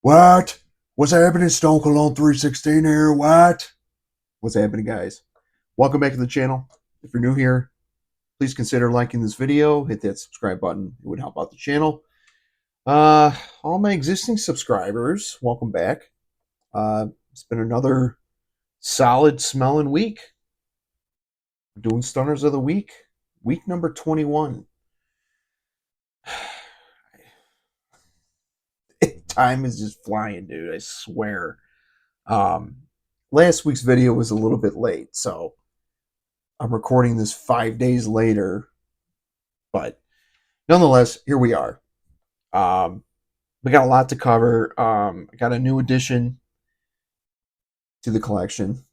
What? What's happening? Stone Cologne 316 here. What? What's happening, guys? Welcome back to the channel. If you're new here, please consider liking this video. Hit that subscribe button. It would help out the channel. All my existing subscribers, welcome back. It's been another solid smelling week. We're doing Stunners of the Week. Week number 21. Time is just flying, dude. I swear. Last week's video was a little bit late, so I'm recording this 5 days later. But nonetheless, here we are. We got a lot to cover. I got a new addition to the collection.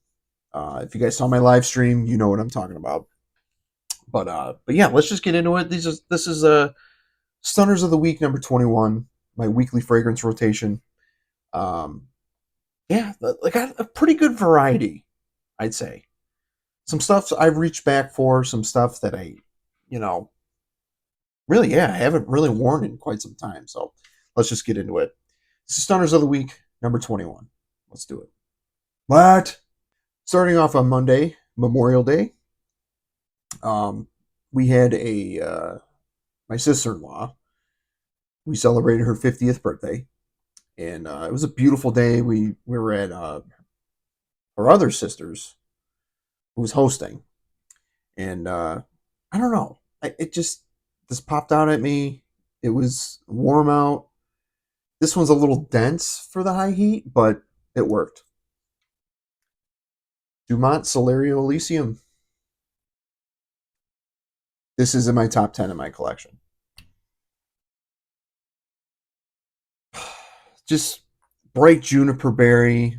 If you guys saw my live stream, you know what I'm talking about. But yeah, let's just get into it. This is Stunners of the Week number 21, my weekly fragrance rotation. Yeah, I got a pretty good variety, I'd say. Some stuff I've reached back for, some stuff that I haven't really worn in quite some time. So let's just get into it. This is Stunners of the Week number 21. Let's do it. What? Starting off on Monday, Memorial Day. We had my sister-in-law. We celebrated her 50th birthday. And it was a beautiful day. We were at her other sister's, who was hosting. And I don't know. This popped out at me. It was warm out. This one's a little dense for the high heat, but it worked. Dumont Celerio Elysium. This is in my top 10 in my collection. Just bright juniper berry.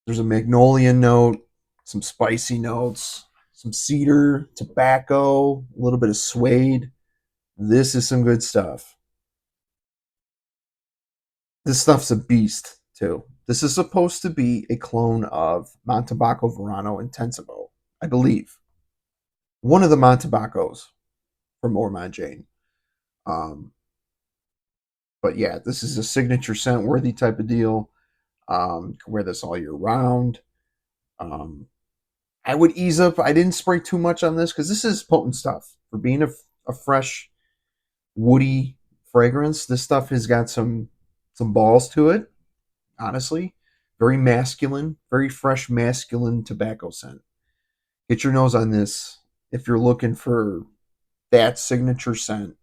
There's a magnolia note, some spicy notes, some cedar, tobacco, a little bit of suede. This is some good stuff. This stuff's a beast, too. This is supposed to be a clone of Montebaco Verano Intensivo, I believe. One of the Montebacos from Ormond Jane. But yeah, this is a signature scent worthy type of deal. You can wear this all year round. I would ease up. I didn't spray too much on this because this is potent stuff. For being a fresh, woody fragrance, this stuff has got some balls to it, honestly. Very masculine, very fresh masculine tobacco scent. Get your nose on this if you're looking for that signature scent,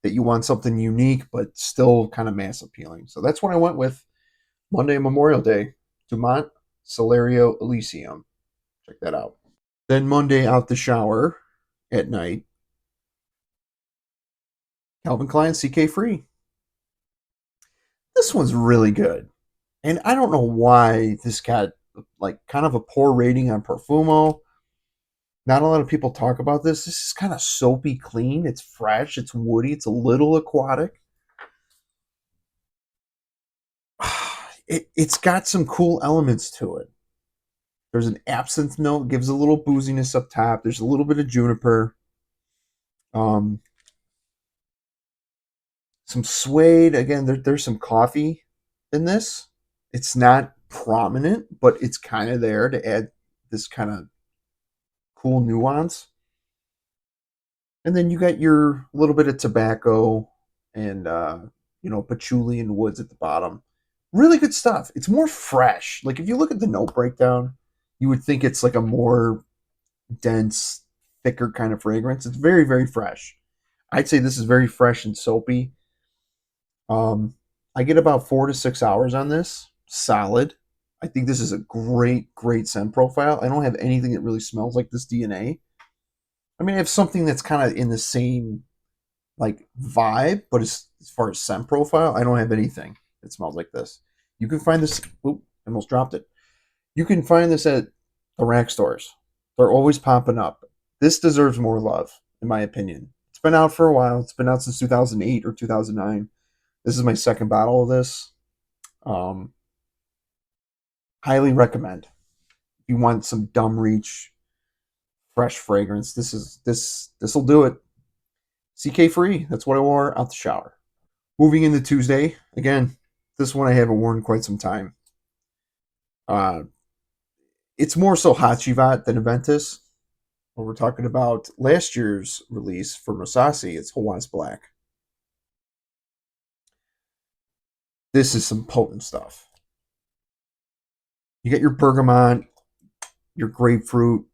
that you want something unique but still kind of mass appealing. So that's what I went with Monday, Memorial Day. Dumont Celerio Elysium. Check that out. Then Monday, out the shower at night. Calvin Klein CK Free. This one's really good. And I don't know why this got like kind of a poor rating on Perfumo. Not a lot of people talk about this. This is kind of soapy clean. It's fresh. It's woody. It's a little aquatic. It's got some cool elements to it. There's an absinthe note. Gives a little booziness up top. There's a little bit of juniper. Some suede. Again, there's some coffee in this. It's not prominent, but it's kind of there to add this kind of cool nuance. And then you got your little bit of tobacco and patchouli and woods at the bottom. Really good stuff. It's more fresh. Like if you look at the note breakdown, you would think it's like a more dense, thicker kind of fragrance. It's very, very fresh. I'd say this is very fresh and soapy. I get about 4 to 6 hours on this. Solid. I think this is a great, great scent profile. I don't have anything that really smells like this DNA. I mean, I have something that's kind of in the same like vibe, but as far as scent profile, I don't have anything that smells like this. You can find this. Oop, I almost dropped it. You can find this at the rack stores. They're always popping up. This deserves more love, in my opinion. It's been out for a while. It's been out since 2008 or 2009. This is my second bottle of this. Highly recommend. If you want some dumb reach, fresh fragrance, this will do it. CK Free. That's what I wore out the shower. Moving into Tuesday, again, this one I haven't worn in quite some time. Uh, it's more so Hachivat than Aventus. When we're talking about last year's release for Rasasi, it's Hawas Black. This is some potent stuff. You get your bergamot, your grapefruit,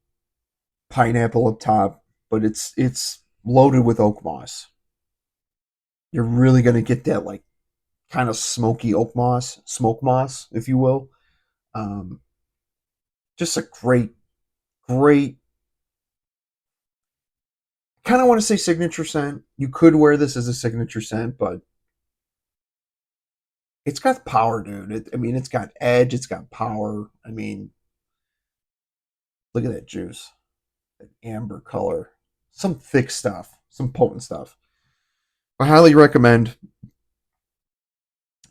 pineapple up top, but it's loaded with oak moss. You're really gonna get that like kind of smoky oak moss, smoke moss, if you will. Um, just a great. Kind of want to say signature scent. You could wear this as a signature scent, but it's got power, dude. I mean, it's got edge. It's got power. I mean, look at that juice, that amber color, some thick stuff, some potent stuff. I highly recommend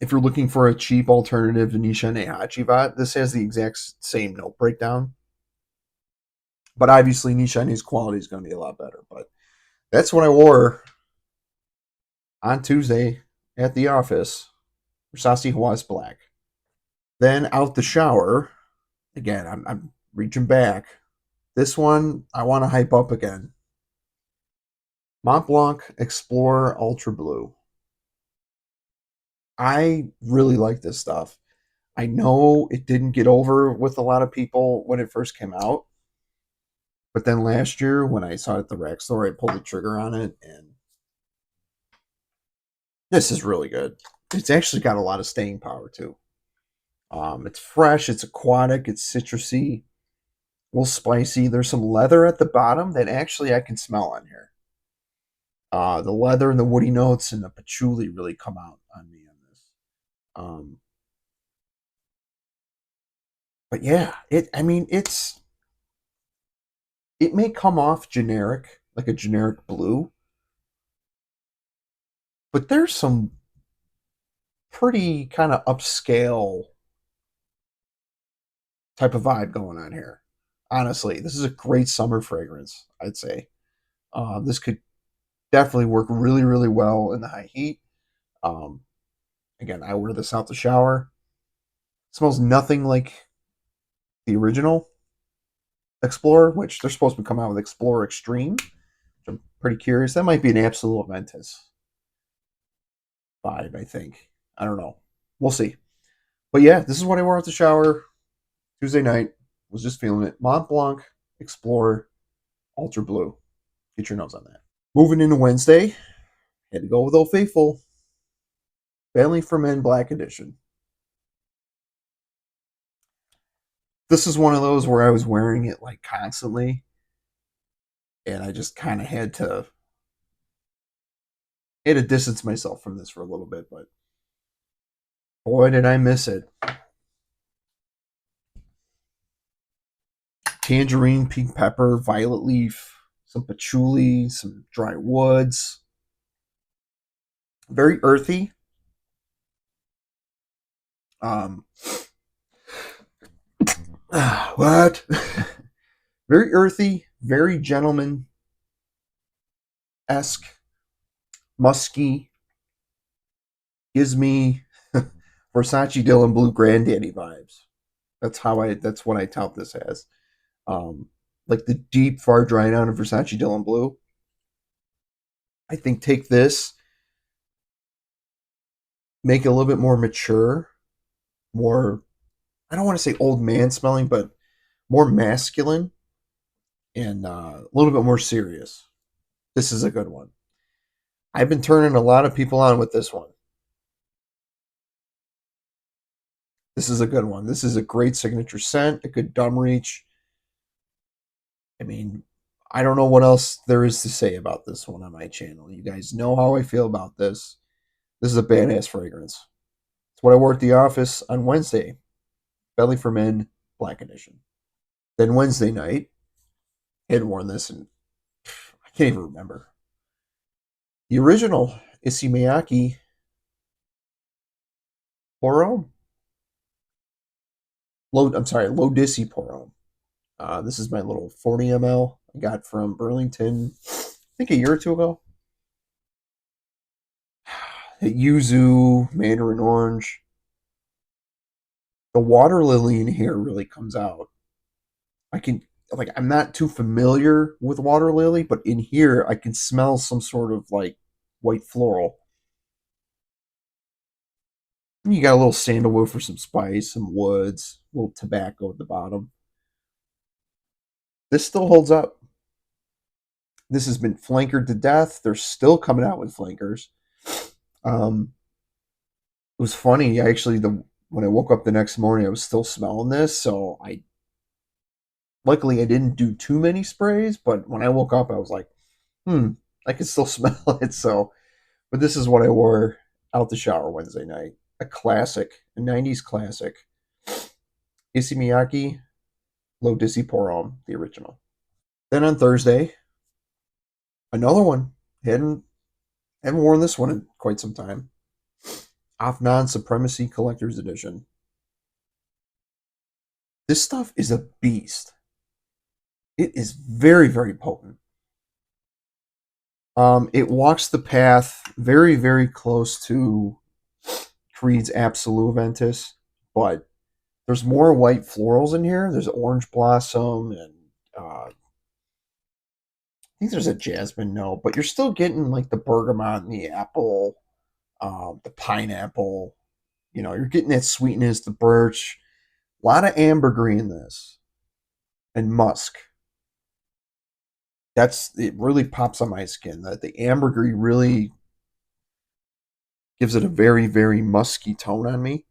if you're looking for a cheap alternative to Nishane Hachivat. This has the exact same note breakdown, but obviously Nishane's quality is going to be a lot better. But that's what I wore on Tuesday at the office. Rasasi Hawas Black. Then out the shower, again, I'm reaching back. This one I want to hype up again. Mont Blanc Explorer Ultra Blue. I really like this stuff. I know it didn't get over with a lot of people when it first came out, but then last year when I saw it at the rack store, I pulled the trigger on it, and this is really good. It's actually got a lot of staying power too. It's fresh, it's aquatic, it's citrusy, a little spicy. There's some leather at the bottom that actually I can smell on here. The leather and the woody notes and the patchouli really come out on me on this. Um, but yeah, it. I mean, it may come off generic, like a generic blue, but there's some pretty kind of upscale type of vibe going on here. Honestly, this is a great summer fragrance. I'd say this could definitely work really well in the high heat. Um, Again, I wear this out the shower. It smells nothing like the original Explorer, which they're supposed to come out with Explorer Extreme, which I'm pretty curious. That might be an absolute Aventus vibe, I think. I don't know. We'll see. But yeah, this is what I wore at the shower Tuesday night. Was just feeling it. Mont Blanc Explorer Ultra Blue. Get your nose on that. Moving into Wednesday, had to go with Old Faithful. Bentley for Men Black Edition. This is one of those where I was wearing it like constantly, and I just kind of had to distance myself from this for a little bit, but boy, did I miss it. Tangerine, pink pepper, violet leaf, some patchouli, some dry woods. Very earthy. Um, what? Very earthy, very gentleman esque, musky. Gives me Versace Dylan Blue Granddaddy vibes. That's what I tout this as. Um, like the deep far dry down of Versace Dylan Blue. I think take this, make it a little bit more mature, more, I don't want to say old man smelling, but more masculine and a little bit more serious. This is a good one. I've been turning a lot of people on with this one. This is a good one. This is a great signature scent, a good dumb reach. I mean, I don't know what else there is to say about this one on my channel. You guys know how I feel about this. This is a badass fragrance. It's what I wore at the office on Wednesday. Belly for Men Black Edition. Then Wednesday night, I had worn this and I can't even remember. The original Issey Miyake Pour I'm sorry, Low Dissy Pour. This is my little 40 ml I got from Burlington, I think a year or two ago. Hit yuzu, mandarin orange. The water lily in here really comes out. I can like I'm not too familiar with water lily, but in here I can smell some sort of like white floral. You got a little sandalwood for some spice, some woods, a little tobacco at the bottom. This still holds up. This has been flankered to death. They're still coming out with flankers. Um, it was funny actually. The When I woke up the next morning, I was still smelling this. So I luckily I didn't do too many sprays. But when I woke up, I was like, I can still smell it. So, but this is what I wore out the shower Wednesday night. A classic, a '90s classic. Issey Miyake, Low Dizzy Pour Homme, the original. Then on Thursday, another one. Haven't worn this one in quite some time. Afnan Supremacy Collector's Edition. This stuff is a beast. It is very, very potent. It walks the path very, very close to Creed's Absolute Ventus, but there's more white florals in here. There's orange blossom and I think there's a jasmine note, but you're still getting like the bergamot and the apple, the pineapple. You're getting that sweetness, the birch, a lot of ambergris in this, and musk. It really pops on my skin. That the ambergris really gives it a very, very musky tone on me.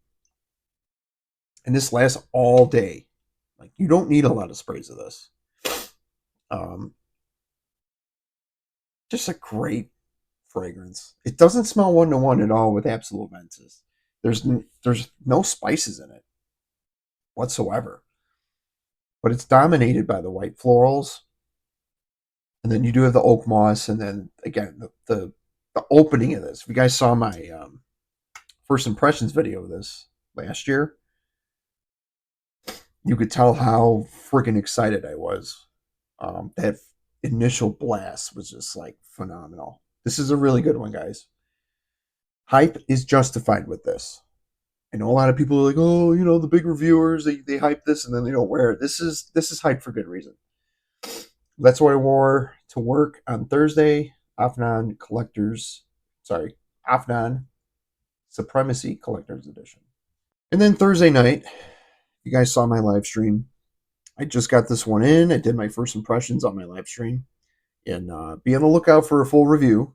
And this lasts all day. Like you don't need a lot of sprays of this. Um, just a great fragrance. It doesn't smell 1 to 1 at all with Absolute Ventus. There's no spices in it whatsoever, but it's dominated by the white florals, and then you do have the oak moss, and then again the opening of this. If you guys saw my first impressions video of this last year, you could tell how freaking excited I was. That initial blast was just like phenomenal. This is a really good one, guys. Hype is justified with this. I know a lot of people are like, oh, the big reviewers, they hype this and then they don't wear it. This is hype for good reason. That's what I wore to work on Thursday. Afnan Collectors, sorry, Afnan Supremacy Collector's Edition. And then Thursday night, you guys saw my live stream. I just got this one in. I did my first impressions on my live stream. And be on the lookout for a full review.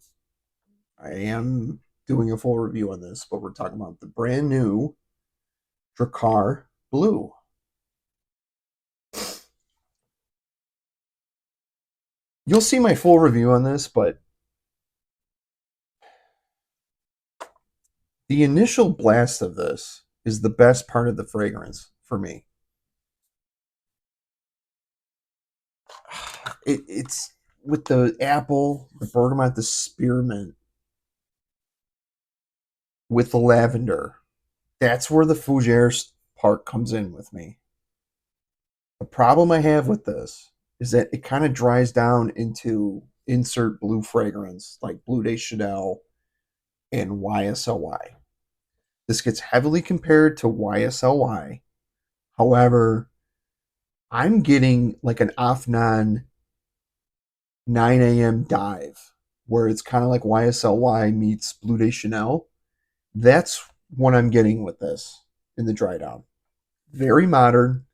I am doing a full review on this, but we're talking about the brand new Drakkar Bleu. You'll see my full review on this, but the initial blast of this is the best part of the fragrance for me. It's with the apple, the bergamot, the spearmint, with the lavender. That's where the fougere part comes in with me. The problem I have with this is that it kind of dries down into insert blue fragrance like Bleu de Chanel and YSLY. This gets heavily compared to YSLY. However, I'm getting like an Afnan 9 a.m. dive where it's kind of like YSLY meets Bleu de Chanel. That's what I'm getting with this in the dry down. Very modern,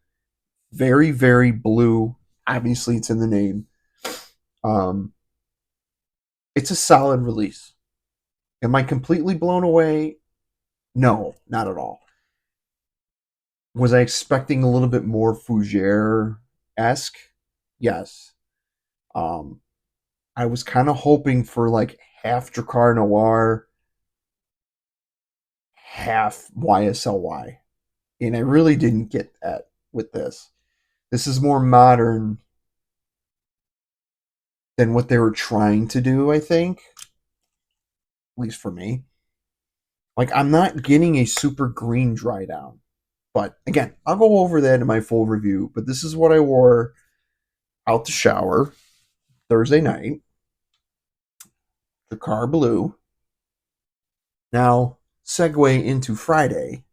very, very blue. Obviously, it's in the name. Um, it's a solid release. Am I completely blown away? No, not at all. Was I expecting a little bit more Fougere esque? Yes. Um, I was kind of hoping for like half Drakkar Noir, half YSLY. And I really didn't get that with this. This is more modern than what they were trying to do, I think. At least for me. Like, I'm not getting a super green dry down. But again, I'll go over that in my full review. But this is what I wore out the shower Thursday night. Drakkar Bleu. Now, segue into Friday.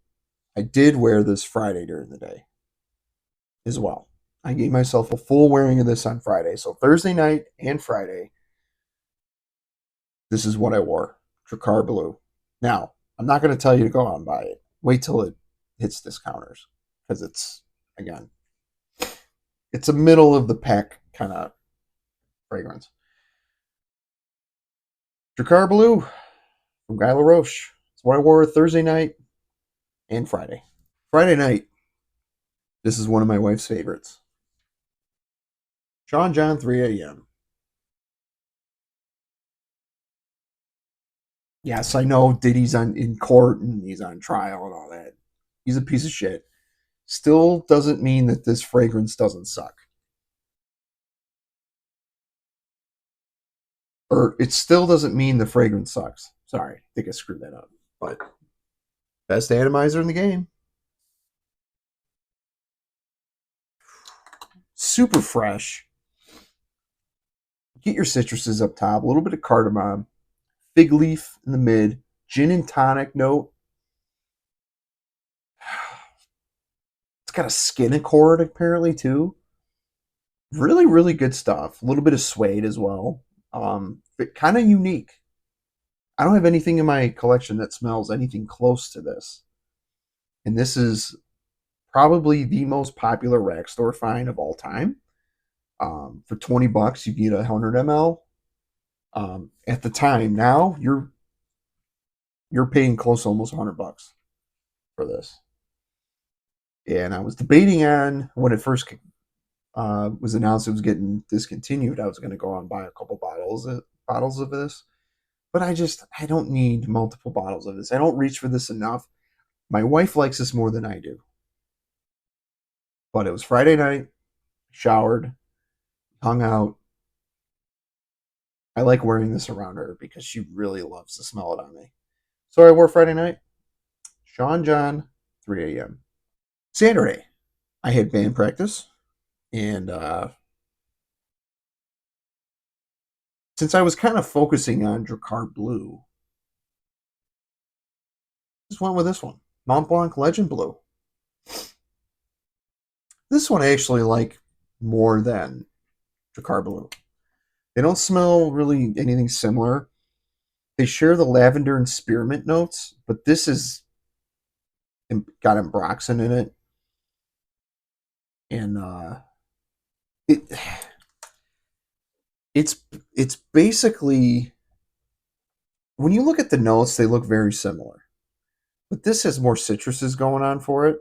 I did wear this Friday during the day as well. I gave myself a full wearing of this on Friday. So Thursday night and Friday, this is what I wore. Drakkar Bleu. Now, I'm not going to tell you to go out and buy it. Wait till it hits discounters. Because it's, again, it's a middle of the pack kind of fragrance. Drakkar Bleu from Guy LaRoche. It's what I wore Thursday night and Friday. Friday night, this is one of my wife's favorites. Sean John 3 a.m. Yes, I know Diddy's in court and he's on trial and all that. He's a piece of shit. Still doesn't mean that this fragrance doesn't suck. Or it still doesn't mean the fragrance sucks. Sorry, I think I screwed that up. But best atomizer in the game. Super fresh. Get your citruses up top. A little bit of cardamom. Fig leaf in the mid. Gin and tonic note. It's got a skin accord apparently too. Really, really good stuff. A little bit of suede as well. Kind of unique. I don't have anything in my collection that smells anything close to this. And this is probably the most popular rack store find of all time. For $20, you get a 100 ml. At the time, now you're paying close to almost $100 for this. And I was debating on when it first was announced it was getting discontinued. I was going to go out and buy a couple bottles of this, but I don't need multiple bottles of this. I don't reach for this enough. My wife likes this more than I do. But it was Friday night, showered, hung out. I like wearing this around her because she really loves to smell it on me. So I wore Friday night. Sean John, 3 a.m. Saturday, I had band practice, and since I was kind of focusing on Drakkar Bleu, just went with this one, Mont Blanc Legend Blue. This one I actually like more than Drakkar Bleu. They don't smell really anything similar. They share the lavender and spearmint notes, but this is got ambroxan in it, and it it's it's basically when you look at the notes, they look very similar, but this has more citruses going on for it.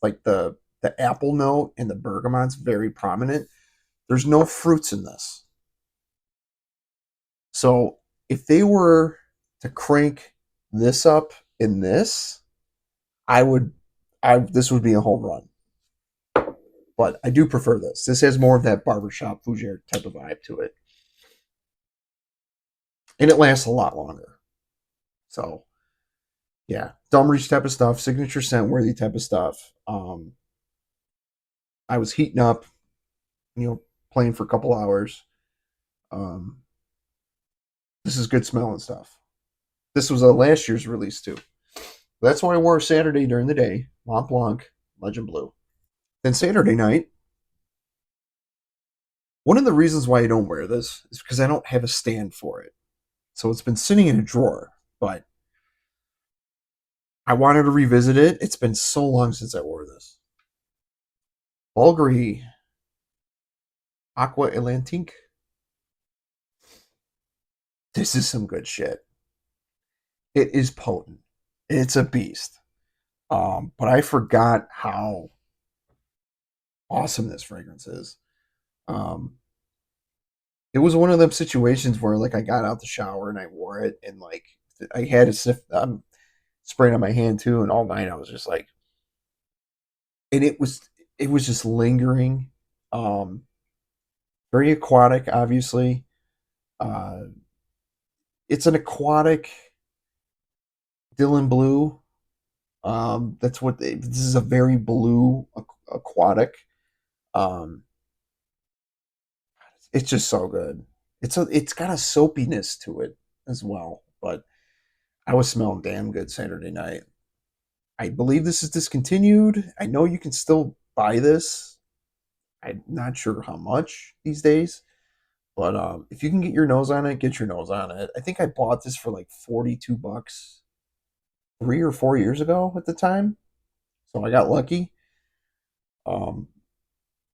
Like the apple note and the bergamot's very prominent. There's no fruits in this, so if they were to crank this up in this, I would, this would be a home run. But I do prefer this. This has more of that barbershop fougere type of vibe to it, and it lasts a lot longer. So yeah, dumb reach type of stuff, signature scent worthy type of stuff. I was heating up, playing for a couple hours. Um, this is good smelling stuff. This was a last year's release too. That's why I wore Saturday during the day. Mont Blanc, Legend Blue. Then Saturday night, one of the reasons why I don't wear this is because I don't have a stand for it. So it's been sitting in a drawer, but I wanted to revisit it. It's been so long since I wore this. Bvlgari Aqva Atlantique. This is some good shit. It is potent. It's a beast. But I forgot how awesome this fragrance is. Um, it was one of them situations where like I got out the shower and I wore it and like I had a sniff. I'm spraying on my hand too, and all night I was just like, and it was just lingering. Um, Very aquatic, obviously. Uh, it's an aquatic Dylan Blue. That's what this is, a very blue aquatic. Um, it's just so good. It's got a soapiness to it as well, but I was smelling damn good Saturday night. I believe this is discontinued. I know you can still buy this. I'm not sure how much these days, but if you can get your nose on it, get your nose on it. I think I bought this for like $42 3 or 4 years ago at the time, so I got lucky. Um,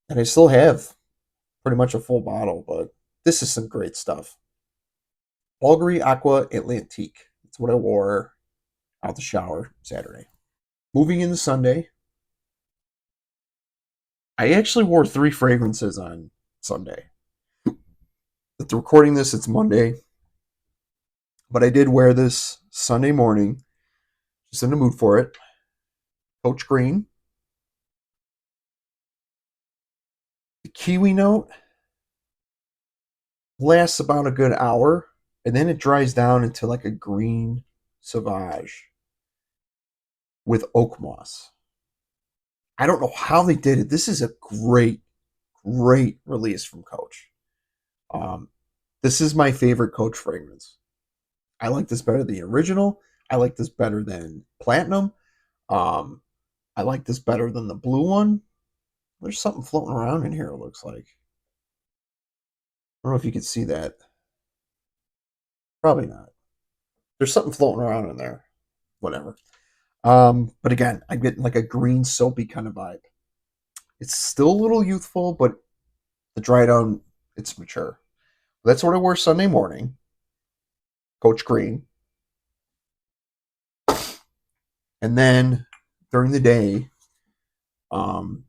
and I still have pretty much a full bottle, but this is some great stuff. Bvlgari Aqva Atlantique. That's what I wore out the shower Saturday. Moving into Sunday, I actually wore 3 fragrances on Sunday. With recording this, it's Monday, but I did wear this Sunday morning. Just in the mood for it. Coach Green. The kiwi note lasts about a good hour, and then it dries down into like a green sauvage with oak moss. I don't know how they did it. This is a great, great release from Coach. This is my favorite Coach fragrance. I like this better than the original. I like this better than Platinum. I like this better than the blue one. There's something floating around in here, it looks like. I don't know if you can see that. Probably not. There's something floating around in there. Whatever. But again, I'm getting like a green soapy kind of vibe. It's still a little youthful, but the dry down, it's mature. That's what I wore Sunday morning. Coach Green. And then during the day, in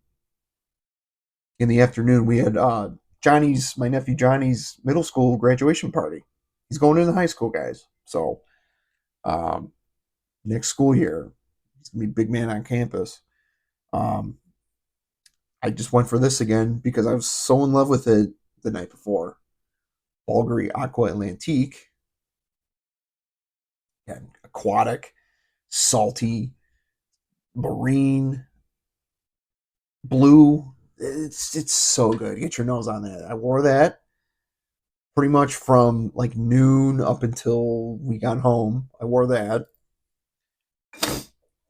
the afternoon, we had my nephew Johnny's middle school graduation party. He's going into high school, guys. So next school year, he's gonna be a big man on campus. I just went for this again because I was so in love with it the night before. Bvlgari Aqva Atlantique. Again, aquatic, salty, marine, blue. It's so good. Get your nose on that. I wore that pretty much from like noon up until we got home. I wore that.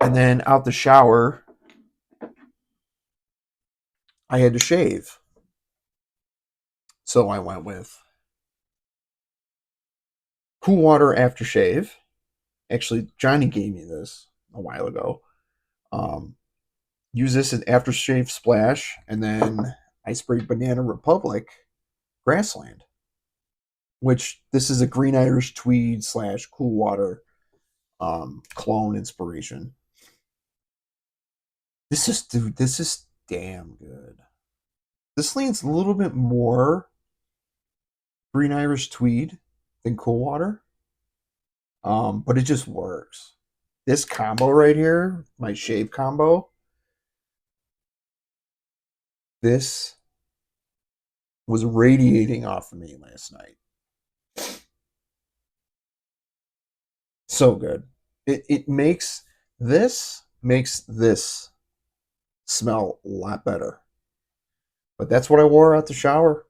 And then out the shower, I had to shave. So I went with Cool Water Aftershave. Actually, Johnny gave me this a while ago. Use this as aftershave splash, and then I sprayed Banana Republic Grassland, which this is a green Irish tweed / cool water cologne inspiration. This is damn good. This leans a little bit more green Irish tweed than cool water, but it just works. This combo right here, my shave combo, this was radiating off of me last night. So good. It makes this smell a lot better. But that's what I wore out the shower.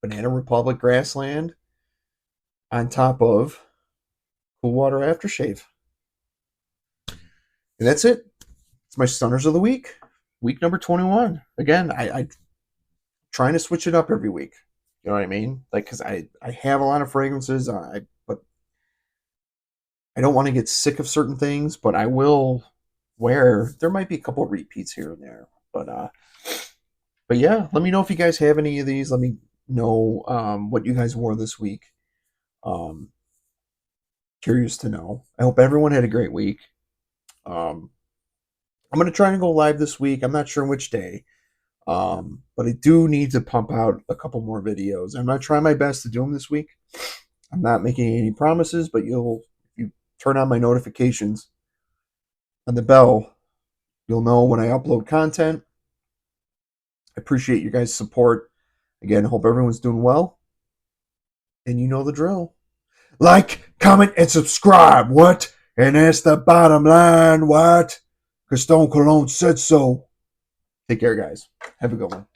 Banana Republic Grassland on top of Cool Water Aftershave. And that's it. It's my stunners of the week. Week number 21. Again, I trying to switch it up every week. You know what I mean? Like, because I have a lot of fragrances, but I don't want to get sick of certain things, but I will wear. There might be a couple of repeats here and there, but yeah, let me know if you guys have any of these. Let me know what you guys wore this week. Curious to know. I hope everyone had a great week. I'm going to try and go live this week. I'm not sure which day, but I do need to pump out a couple more videos. I'm going to try my best to do them this week. I'm not making any promises, but if you turn on my notifications and the bell, you'll know when I upload content. I appreciate you guys' support. Again, hope everyone's doing well. And you know the drill. Like, comment, and subscribe. What? And that's the bottom line. What? Because Stone Cologne said so. Take care, guys. Have a good one.